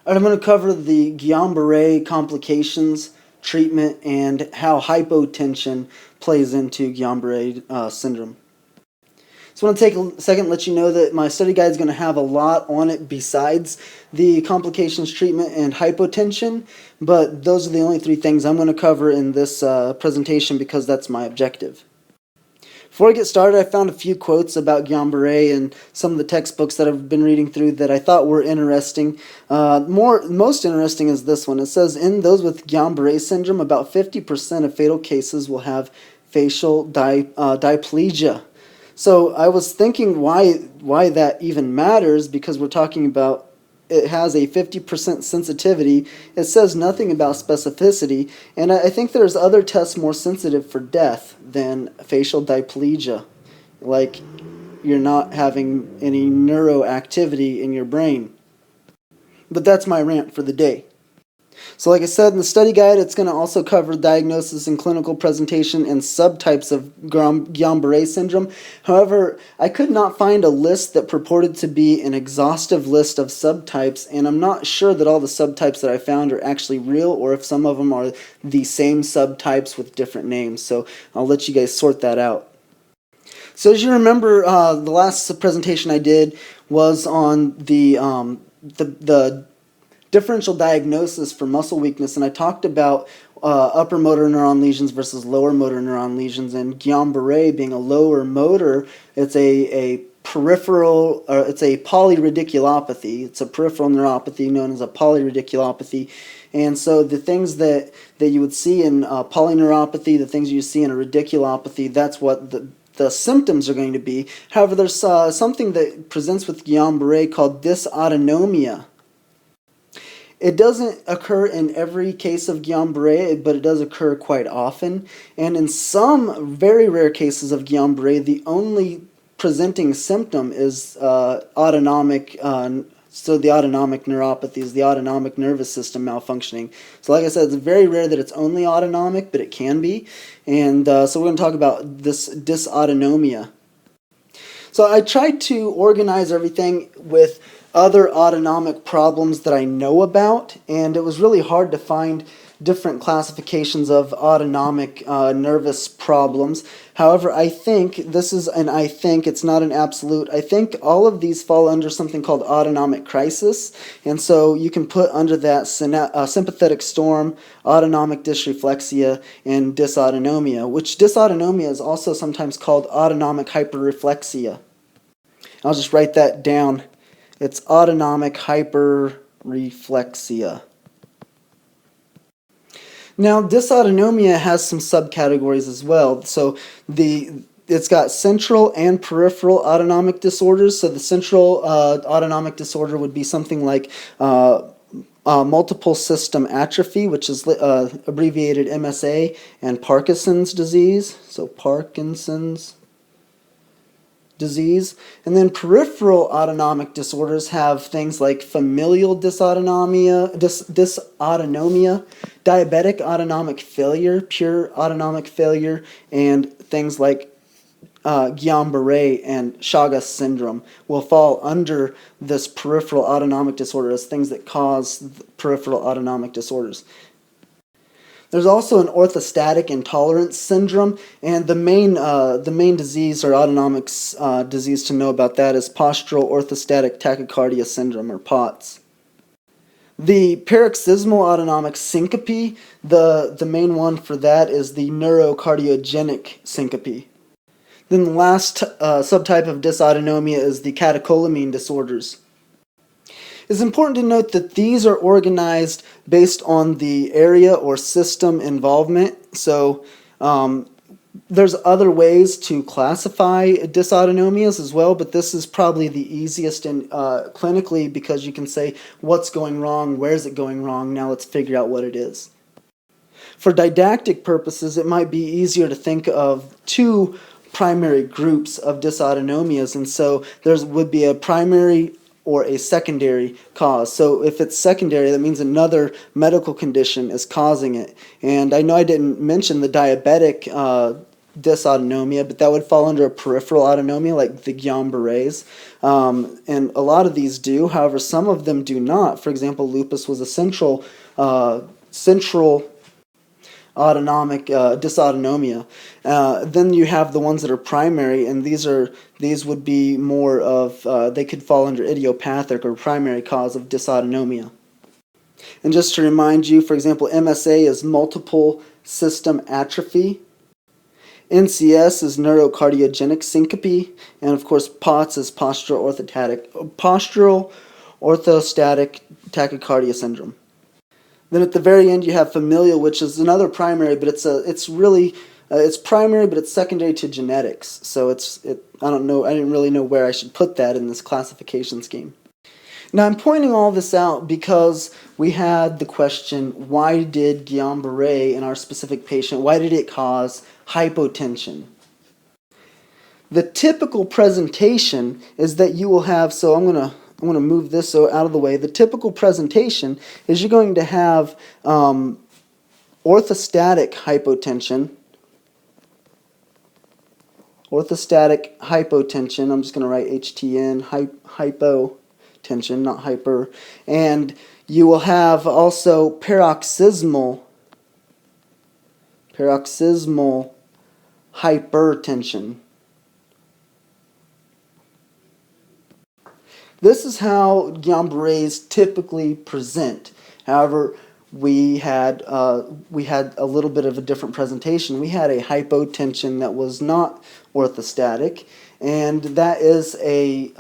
All right, I'm going to cover the Guillain-Barre complications, treatment, and how hypotension plays into Guillain-Barre syndrome. So I want to take a second and let you know that my study guide is going to have a lot on it besides the complications, treatment, and hypotension, but those are the only three things I'm going to cover in this presentation because that's my objective. Before I get started, I found a few quotes about Guillain-Barre and some of the textbooks that I've been reading through that I thought were interesting. Most interesting is this one. It says, in those with Guillain-Barre syndrome, about 50% of fatal cases will have facial diplegia. So I was thinking why that even matters, because we're talking about it has a 50% sensitivity. It says nothing about specificity, and I think there's other tests more sensitive for death than facial diplegia, like you're not having any neuroactivity in your brain. But that's my rant for the day. So like I said in the study guide, it's going to also cover diagnosis and clinical presentation and subtypes of Guillain-Barre syndrome. However, I could not find a list that purported to be an exhaustive list of subtypes, and I'm not sure that all the subtypes that I found are actually real, or if some of them are the same subtypes with different names. So I'll let you guys sort that out. So as you remember, the last presentation I did was on the differential diagnosis for muscle weakness, and I talked about upper motor neuron lesions versus lower motor neuron lesions, and Guillain-Barre being a lower motor, it's a peripheral, it's a polyradiculopathy. It's a peripheral neuropathy known as a polyradiculopathy. And so the things that you would see in polyneuropathy, the things you see in a radiculopathy, that's what the symptoms are going to be. However, there's something that presents with Guillain-Barre called dysautonomia. It doesn't occur in every case of Guillain-Barre, but it does occur quite often. And in some very rare cases of Guillain-Barre, the only presenting symptom is autonomic, so the autonomic neuropathies, the autonomic nervous system malfunctioning. So like I said, it's very rare that it's only autonomic, but it can be. And so we're going to talk about this dysautonomia. So I tried to organize everything with other autonomic problems that I know about, and it was really hard to find different classifications of autonomic nervous problems. However, I think it's not an absolute. I think all of these fall under something called autonomic crisis, and so you can put under that sympathetic storm, autonomic dysreflexia, and dysautonomia, which dysautonomia is also sometimes called autonomic hyperreflexia. I'll just write that down. It's autonomic hyperreflexia. Now, dysautonomia has some subcategories as well. So it's got central and peripheral autonomic disorders. So the central autonomic disorder would be something like multiple system atrophy, which is abbreviated MSA, and Parkinson's disease. So Parkinson's disease. And then peripheral autonomic disorders have things like familial dysautonomia, diabetic autonomic failure, pure autonomic failure, and things like Guillain-Barre and Chagas syndrome will fall under this peripheral autonomic disorder as things that cause peripheral autonomic disorders. There's also an orthostatic intolerance syndrome, and the main disease or autonomic disease to know about that is postural orthostatic tachycardia syndrome, or POTS. The paroxysmal autonomic syncope, the main one for that is the neurocardiogenic syncope. Then the last subtype of dysautonomia is the catecholamine disorders. It's important to note that these are organized based on the area or system involvement. So there's other ways to classify dysautonomias as well, but this is probably the easiest clinically, because you can say what's going wrong, where's it going wrong, now let's figure out what it is. For didactic purposes, it might be easier to think of two primary groups of dysautonomias, and so there would be a primary or a secondary cause. So if it's secondary, that means another medical condition is causing it. And I know I didn't mention the diabetic dysautonomia, but that would fall under a peripheral autonomia like the Guillain-Barres. And a lot of these do. However, some of them do not. For example, lupus was a central autonomic dysautonomia. Then you have the ones that are primary, and these would be more of they could fall under idiopathic or primary cause of dysautonomia. And just to remind you, for example, MSA is multiple system atrophy. NCS is neurocardiogenic syncope, and of course POTS is postural orthostatic tachycardia syndrome. Then at the very end you have familial, which is another primary, but it's primary, but it's secondary to genetics. So I didn't really know where I should put that in this classification scheme. Now I'm pointing all this out because we had the question, why did Guillain-Barre in our specific patient, why did it cause hypotension? The typical presentation is that you will have, so I'm going to move this out of the way. The typical presentation is you're going to have orthostatic hypotension. Orthostatic hypotension, I'm just going to write HTN, hypotension, not hyper. And you will have also paroxysmal hypertension. This is how Guillain-Barre's typically present. However, we had a little bit of a different presentation. We had a hypotension that was not orthostatic, and that is a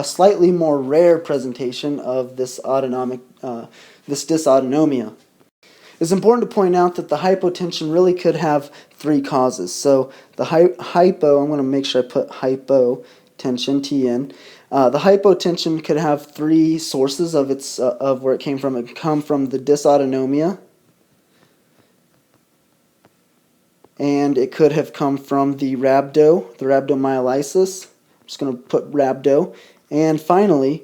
slightly more rare presentation of this dysautonomia. It's important to point out that the hypotension really could have three causes. So the hypo, I'm going to make sure I put hypotension, TN. The hypotension could have three sources of where it came from. It could come from the dysautonomia, and it could have come from the rhabdomyolysis. I'm just going to put rhabdo. And finally,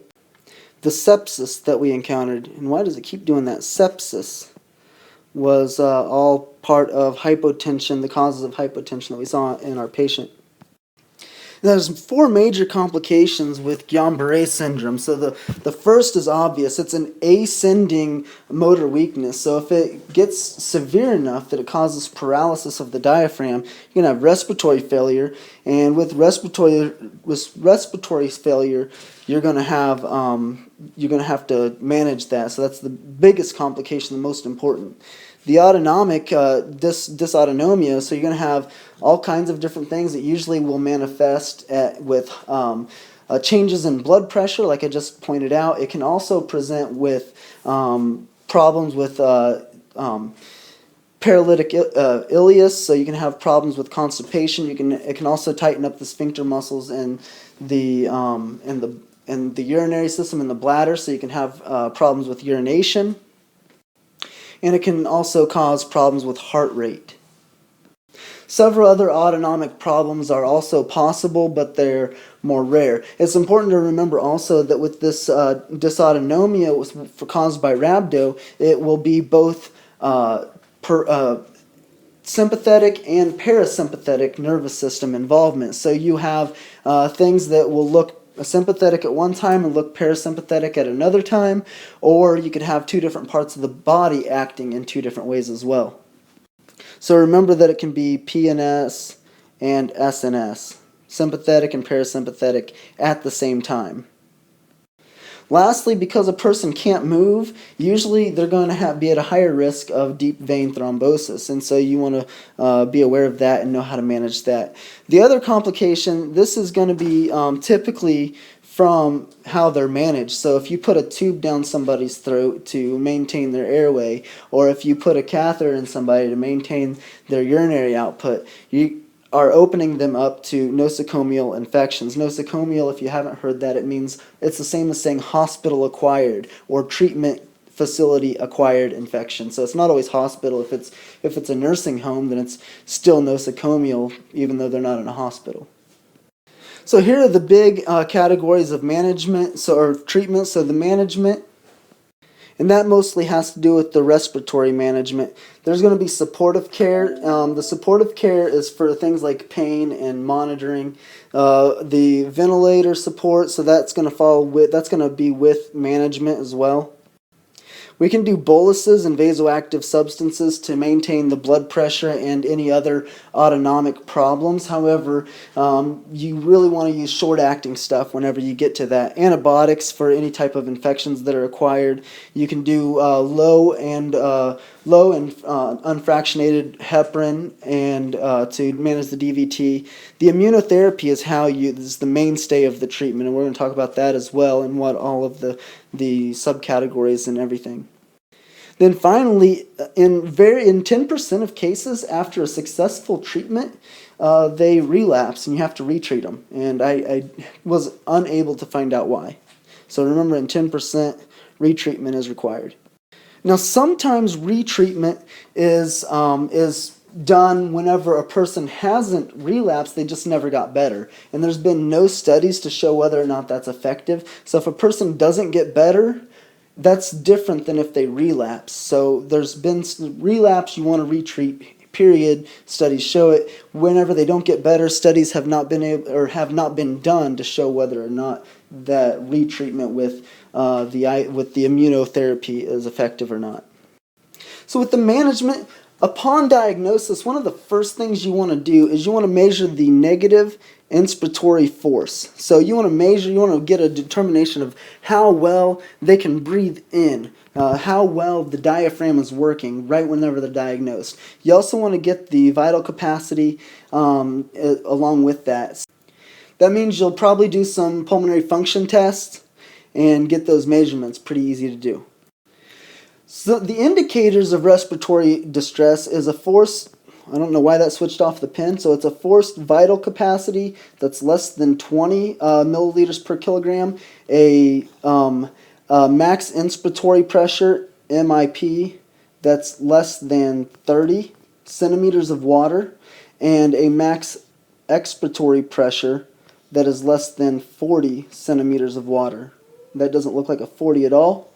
the sepsis that we encountered. And why does it keep doing that? Sepsis was all part of hypotension, the causes of hypotension that we saw in our patient. There's four major complications with Guillain-Barre syndrome. So the first is obvious. It's an ascending motor weakness. So if it gets severe enough that it causes paralysis of the diaphragm, you're going to have respiratory failure. And with respiratory failure, you're going to have to manage that. So that's the biggest complication, the most important. The autonomic dysautonomia, so you're going to have all kinds of different things that usually will manifest with changes in blood pressure, like I just pointed out. It can also present with problems with paralytic ileus, so you can have problems with constipation. It can also tighten up the sphincter muscles and the urinary system and the bladder, so you can have problems with urination. And it can also cause problems with heart rate. Several other autonomic problems are also possible, but they're more rare. It's important to remember also that with this dysautonomia caused by rhabdo, it will be both sympathetic and parasympathetic nervous system involvement. So you have things that will look sympathetic at one time and look parasympathetic at another time, or you could have two different parts of the body acting in two different ways as well. So remember that it can be PNS and SNS, sympathetic and parasympathetic at the same time. Lastly, because a person can't move, usually they're going to be at a higher risk of deep vein thrombosis, and so you want to be aware of that and know how to manage that. The other complication, this is going to be typically from how they're managed. So if you put a tube down somebody's throat to maintain their airway, or if you put a catheter in somebody to maintain their urinary output, you are opening them up to nosocomial infections. Nosocomial, if you haven't heard that, it means it's the same as saying hospital-acquired or treatment facility-acquired infection. So it's not always hospital. If it's a nursing home, then it's still nosocomial, even though they're not in a hospital. So here are the big categories of management or treatment. So the management And that mostly has to do with the respiratory management. There's going to be supportive care. The supportive care is for things like pain and monitoring. The ventilator support, so that's going to be with management as well. We can do boluses and vasoactive substances to maintain the blood pressure and any other autonomic problems. However, you really want to use short-acting stuff whenever you get to that. Antibiotics for any type of infections that are acquired. You can do low and unfractionated heparin and to manage the DVT. The immunotherapy is the mainstay of the treatment, and we're going to talk about that as well and what all of the subcategories and everything. Then finally, in 10% of cases after a successful treatment, they relapse and you have to retreat them. And I was unable to find out why. So remember, in 10%, retreatment is required. Now, sometimes retreatment is done whenever a person hasn't relapsed, they just never got better. And there's been no studies to show whether or not that's effective. So if a person doesn't get better, that's different than if they relapse. So there's been relapse, you want to retreat, period. Studies show it. Whenever they don't get better, studies have not been done to show whether or not that retreatment with the immunotherapy is effective or not. So with the management, upon diagnosis, one of the first things you want to do is you want to measure the negative inspiratory force. So you want to get a determination of how well they can breathe in, how well the diaphragm is working right whenever they're diagnosed. You also want to get the vital capacity along with that. That means you'll probably do some pulmonary function tests and get those measurements. Pretty easy to do. So the indicators of respiratory distress is a force, I don't know why that switched off the pen, so it's a forced vital capacity that's less than 20 milliliters per kilogram, a max inspiratory pressure, MIP, that's less than 30 centimeters of water, and a max expiratory pressure that is less than 40 centimeters of water. That doesn't look like a 40 at all.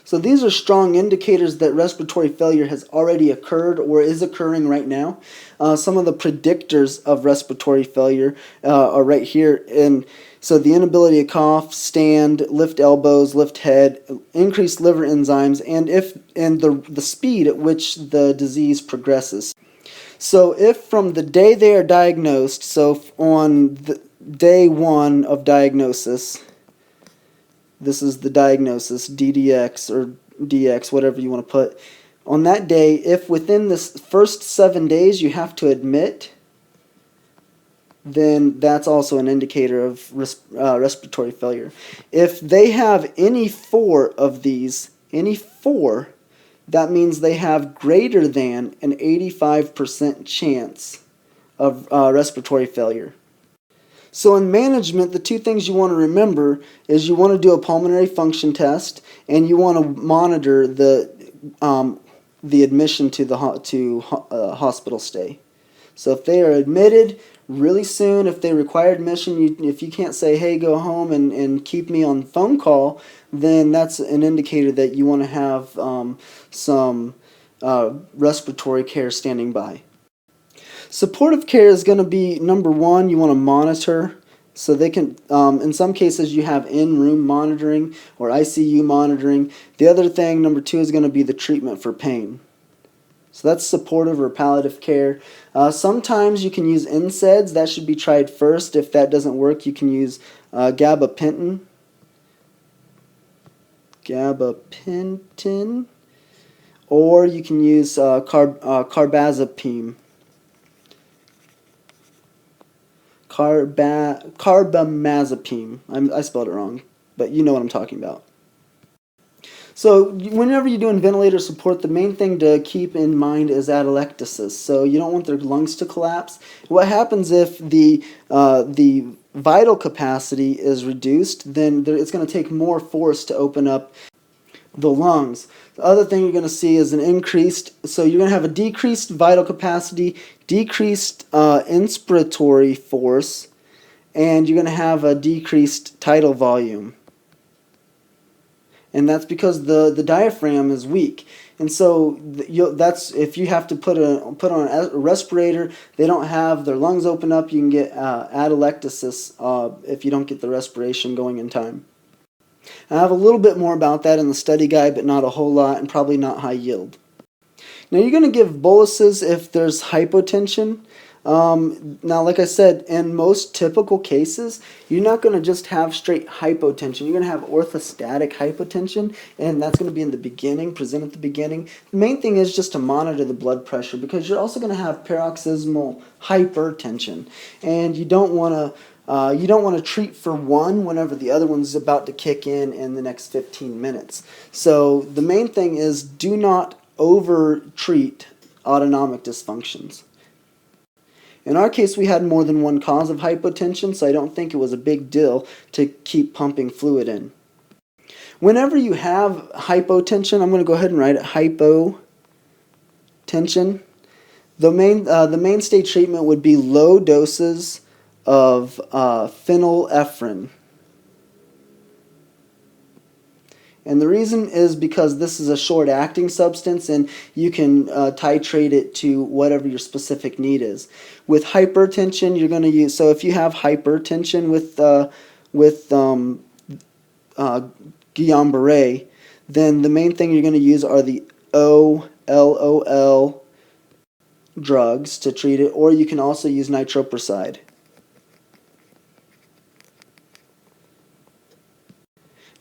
So these are strong indicators that respiratory failure has already occurred or is occurring right now. Some of the predictors of respiratory failure are right here. And so the inability to cough, stand, lift elbows, lift head, increased liver enzymes, and the speed at which the disease progresses. So if from the day they are diagnosed, so on the day 1 of diagnosis, this is the diagnosis, DDX or DX, whatever you want to put. On that day, if within the first 7 days you have to admit, then that's also an indicator of respiratory failure. If they have any 4 of these, that means they have greater than an 85% chance of respiratory failure. So in management, the 2 things you want to remember is you want to do a pulmonary function test and you want to monitor the admission to the hospital stay. So if they are admitted really soon, if they require admission, if you can't say, hey, go home and keep me on phone call, then that's an indicator that you want to have some respiratory care standing by. Supportive care is going to be, number 1, you want to monitor. So they can, in some cases, you have in-room monitoring or ICU monitoring. The other thing, number 2, is going to be the treatment for pain. So that's supportive or palliative care. Sometimes you can use NSAIDs. That should be tried first. If that doesn't work, you can use gabapentin. Or you can use carbamazepine. Carbamazepine. I spelled it wrong, but you know what I'm talking about. So whenever you're doing ventilator support, the main thing to keep in mind is atelectasis. So you don't want their lungs to collapse. What happens if the vital capacity is reduced? Then it's going to take more force to open up the lungs. The other thing you're going to see is an increased, so you're going to have a decreased vital capacity, decreased inspiratory force, and you're going to have a decreased tidal volume. and that's because the diaphragm is weak. And so that's if you have to put on a respirator, they don't have their lungs open up, you can get atelectasis if you don't get the respiration going in time. I have a little bit more about that in the study guide, but not a whole lot, and probably not high yield. Now you're going to give boluses if there's hypotension. Now, like I said, in most typical cases, you're not going to just have straight hypotension. You're going to have orthostatic hypotension, and that's going to be in the beginning, present at the beginning. The main thing is just to monitor the blood pressure, because you're also going to have paroxysmal hypertension, and you don't want to treat for one whenever the other one's about to kick in the next 15 minutes. So the main thing is do not over-treat autonomic dysfunctions. In our case, we had more than one cause of hypotension, so I don't think it was a big deal to keep pumping fluid in. Whenever you have hypotension, I'm going to go ahead and write it, hypotension. The mainstay treatment would be low doses of phenylephrine. And the reason is because this is a short-acting substance, and you can titrate it to whatever your specific need is. With hypertension, you're going to use, so if you have hypertension with Guillain-Barre, then the main thing you're going to use are the OLOL drugs to treat it, or you can also use nitroprusside.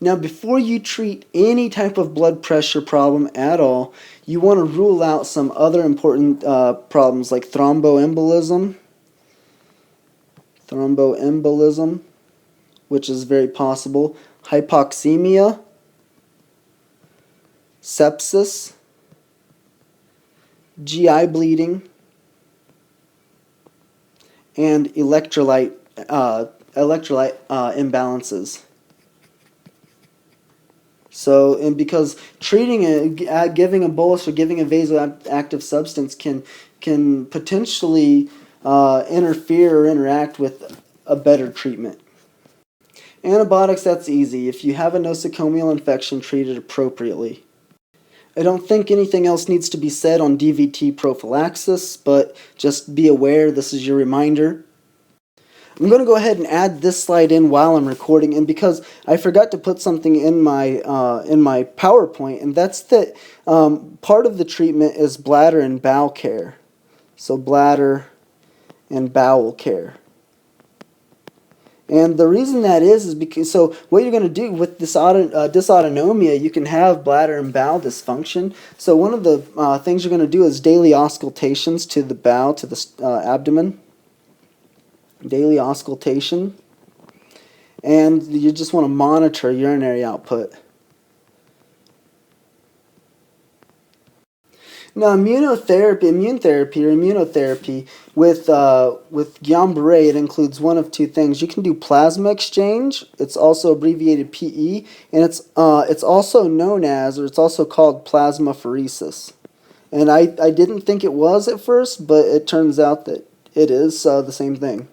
Now, before you treat any type of blood pressure problem at all, you want to rule out some other important problems like thromboembolism, which is very possible, hypoxemia, sepsis, GI bleeding, and electrolyte imbalances. So, and because treating it, giving a bolus or giving a vasoactive substance can potentially interfere or interact with a better treatment. Antibiotics, that's easy. If you have a nosocomial infection, treat it appropriately. I don't think anything else needs to be said on DVT prophylaxis, but just be aware, this is your reminder. I'm going to go ahead and add this slide in while I'm recording, and because I forgot to put something in my PowerPoint, and that's that part of the treatment is bladder and bowel care. So bladder and bowel care. And the reason that is because, so what you're going to do with dysautonomia, you can have bladder and bowel dysfunction. So one of the things you're going to do is daily auscultations to the bowel, to the abdomen. Daily auscultation, and you just want to monitor urinary output. Now, immunotherapy with Guillain-Barre, it includes one of two things. You can do plasma exchange. It's also abbreviated PE, and it's also known as, or it's also called plasmapheresis. And I didn't think it was at first, but it turns out that it is the same thing.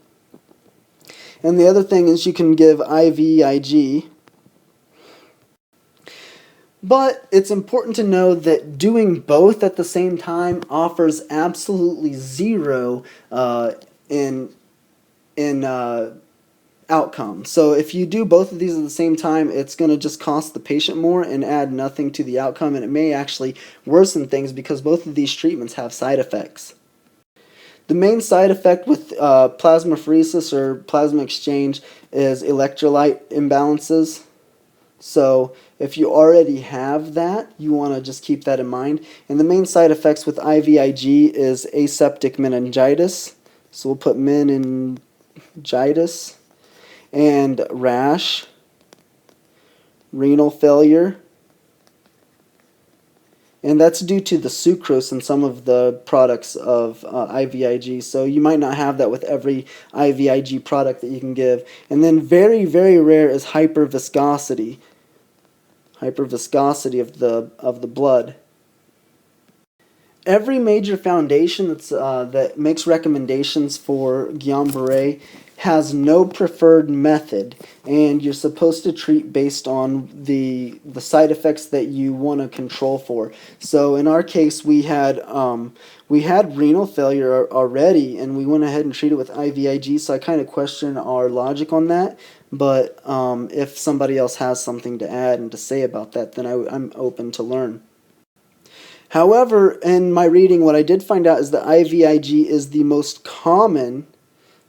And the other thing is you can give IVIG. But it's important to know that doing both at the same time offers absolutely zero in outcome. So if you do both of these at the same time, it's going to just cost the patient more and add nothing to the outcome, and it may actually worsen things because both of these treatments have side effects. The main side effect with plasmapheresis or plasma exchange is electrolyte imbalances. So if you already have that, you want to just keep that in mind. And the main side effects with IVIG is aseptic meningitis. So we'll put meningitis, and rash, renal failure. And that's due to the sucrose in some of the products of IVIG. So you might not have that with every IVIG product that you can give. And then very, very rare is hyperviscosity. Hyperviscosity of the blood. every major foundation that makes recommendations for Guillain-Barre has no preferred method, and you're supposed to treat based on the side effects that you want to control for. So in our case, we had renal failure already, and we went ahead and treated with IVIG. So I kind of question our logic on that. But if somebody else has something to add and to say about that, then I'm open to learn. However, in my reading, what I did find out is that IVIG is the most common,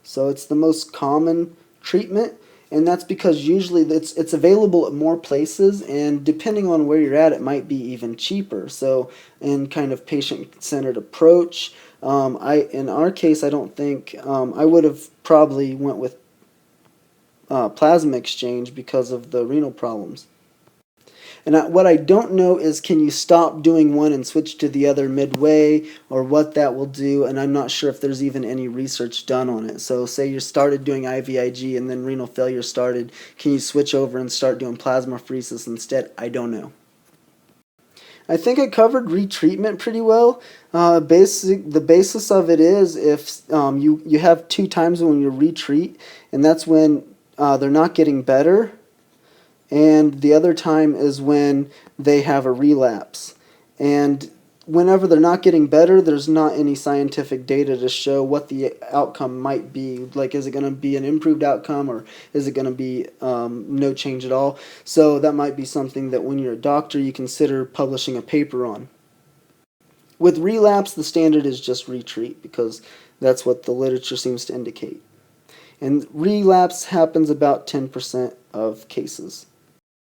so it's the most common treatment, and that's because usually it's available at more places, and depending on where you're at, it might be even cheaper. So, in kind of patient-centered approach, in our case, I don't think I would have probably went with plasma exchange because of the renal problems. And what I don't know is, can you stop doing one and switch to the other midway, or what that will do, and I'm not sure if there's even any research done on it. So say you started doing IVIG and then renal failure started, can you switch over and start doing plasmapheresis instead? I don't know. I think I covered retreatment pretty well. The basis of it is if you have 2 times when you retreat, and that's when they're not getting better, and the other time is when they have a relapse. And whenever they're not getting better, there's not any scientific data to show what the outcome might be. Like, is it going to be an improved outcome, or is it going to be no change at all? So that might be something that when you're a doctor, you consider publishing a paper on. With relapse, the standard is just retreat, because that's what the literature seems to indicate. And relapse happens about 10% of cases.